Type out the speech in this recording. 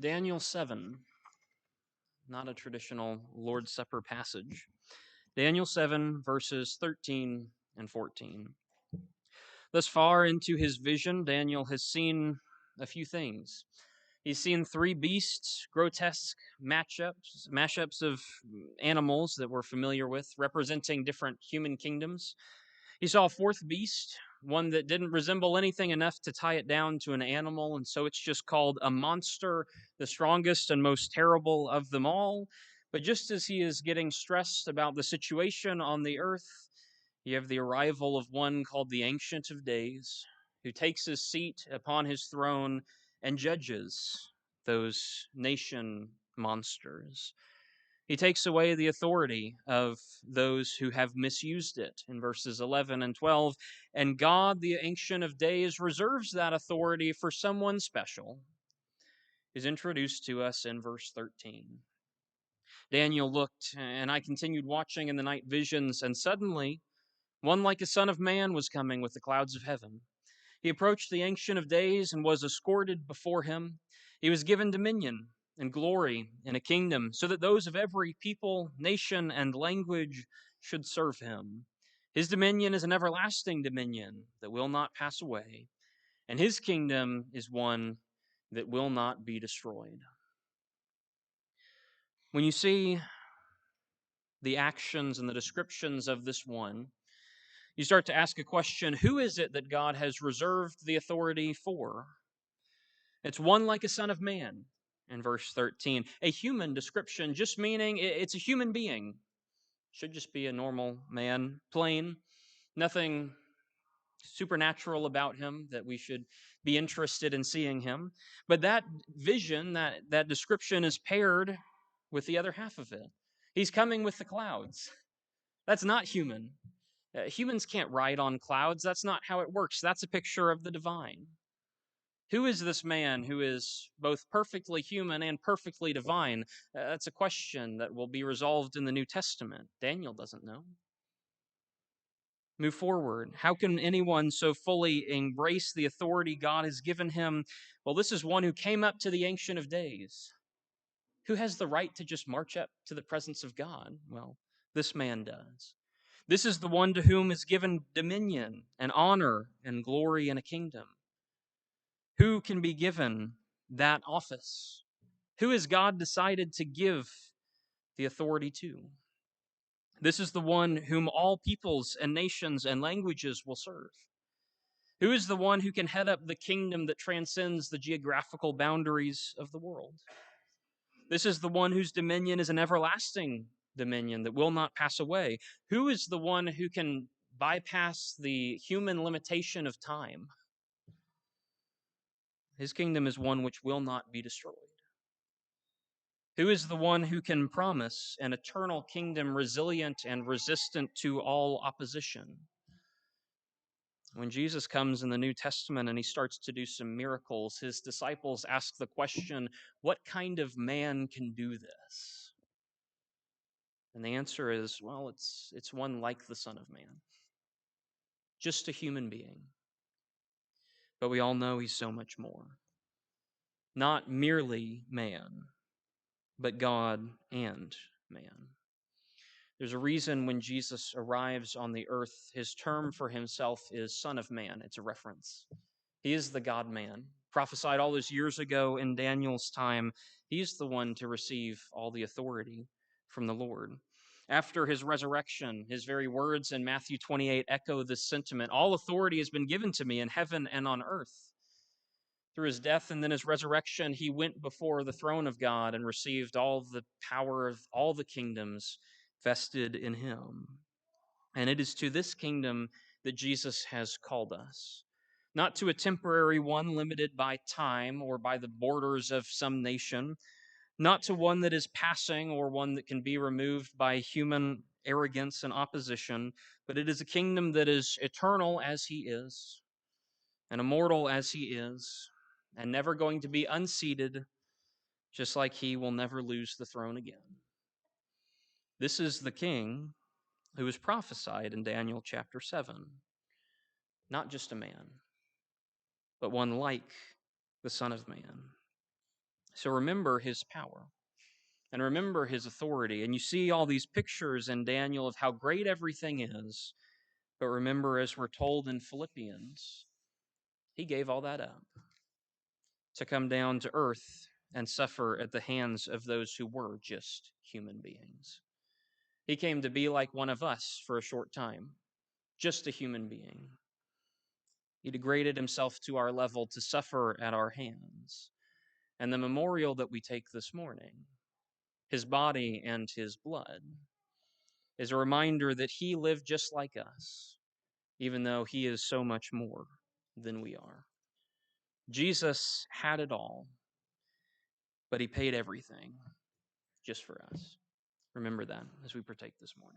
Daniel 7, not a traditional Lord's Supper passage. Daniel 7, verses 13 and 14. Thus far into his vision, Daniel has seen a few things. He's seen three beasts, grotesque mashups of animals that we're familiar with, representing different human kingdoms. He saw a fourth beast, one that didn't resemble anything enough to tie it down to an animal, and so it's just called a monster, the strongest and most terrible of them all. But just as he is getting stressed about the situation on the earth, you have the arrival of one called the Ancient of Days, who takes his seat upon his throne and judges those nation monsters. He takes away the authority of those who have misused it in verses 11 and 12. And God, the Ancient of Days, reserves that authority for someone special, is introduced to us in verse 13. Daniel looked, and I continued watching in the night visions, and suddenly one like a son of man was coming with the clouds of heaven. He approached the Ancient of Days and was escorted before him. He was given dominion and glory and a kingdom, so that those of every people, nation, and language should serve him. His dominion is an everlasting dominion that will not pass away, and his kingdom is one that will not be destroyed. When you see the actions and the descriptions of this one, you start to ask a question: who is it that God has reserved the authority for? It's one like a son of man in verse 13. A human description, just meaning it's a human being. Should just be a normal man, plain, nothing supernatural about him that we should be interested in seeing him. But that vision, that description is paired with the other half of it. He's coming with the clouds. That's not human. Humans can't ride on clouds. That's not how it works. That's a picture of the divine. Who is this man who is both perfectly human and perfectly divine? That's a question that will be resolved in the New Testament. Daniel doesn't know. Move forward. How can anyone so fully embrace the authority God has given him? Well, this is one who came up to the Ancient of Days. Who has the right to just march up to the presence of God? Well, this man does. This is the one to whom is given dominion and honor and glory and a kingdom. Who can be given that office? Who has God decided to give the authority to? This is the one whom all peoples and nations and languages will serve. Who is the one who can head up the kingdom that transcends the geographical boundaries of the world? This is the one whose dominion is an everlasting dominion that will not pass away. Who is the one who can bypass the human limitation of time? His kingdom is one which will not be destroyed. Who is the one who can promise an eternal kingdom resilient and resistant to all opposition? When Jesus comes in the New Testament and he starts to do some miracles, his disciples ask the question, what kind of man can do this? And the answer is, well, it's one like the Son of Man. Just a human being. But we all know he's so much more. Not merely man, but God and man. There's a reason when Jesus arrives on the earth, his term for himself is Son of Man. It's a reference. He is the God-man. Prophesied all those years ago in Daniel's time, he's the one to receive all the authority from the Lord. After his resurrection, his very words in Matthew 28 echo this sentiment. All authority has been given to me in heaven and on earth. Through his death and then his resurrection, he went before the throne of God and received all the power of all the kingdoms vested in him. And it is to this kingdom that Jesus has called us. Not to a temporary one limited by time or by the borders of some nation, not to one that is passing or one that can be removed by human arrogance and opposition, but it is a kingdom that is eternal as he is, and immortal as he is, and never going to be unseated, just like he will never lose the throne again. This is the king who was prophesied in Daniel chapter 7. Not just a man, but one like the Son of Man. So remember his power and remember his authority. And you see all these pictures in Daniel of how great everything is. But remember, as we're told in Philippians, he gave all that up to come down to earth and suffer at the hands of those who were just human beings. He came to be like one of us for a short time, just a human being. He degraded himself to our level to suffer at our hands. And the memorial that we take this morning, his body and his blood, is a reminder that he lived just like us, even though he is so much more than we are. Jesus had it all, but he paid everything just for us. Remember that as we partake this morning.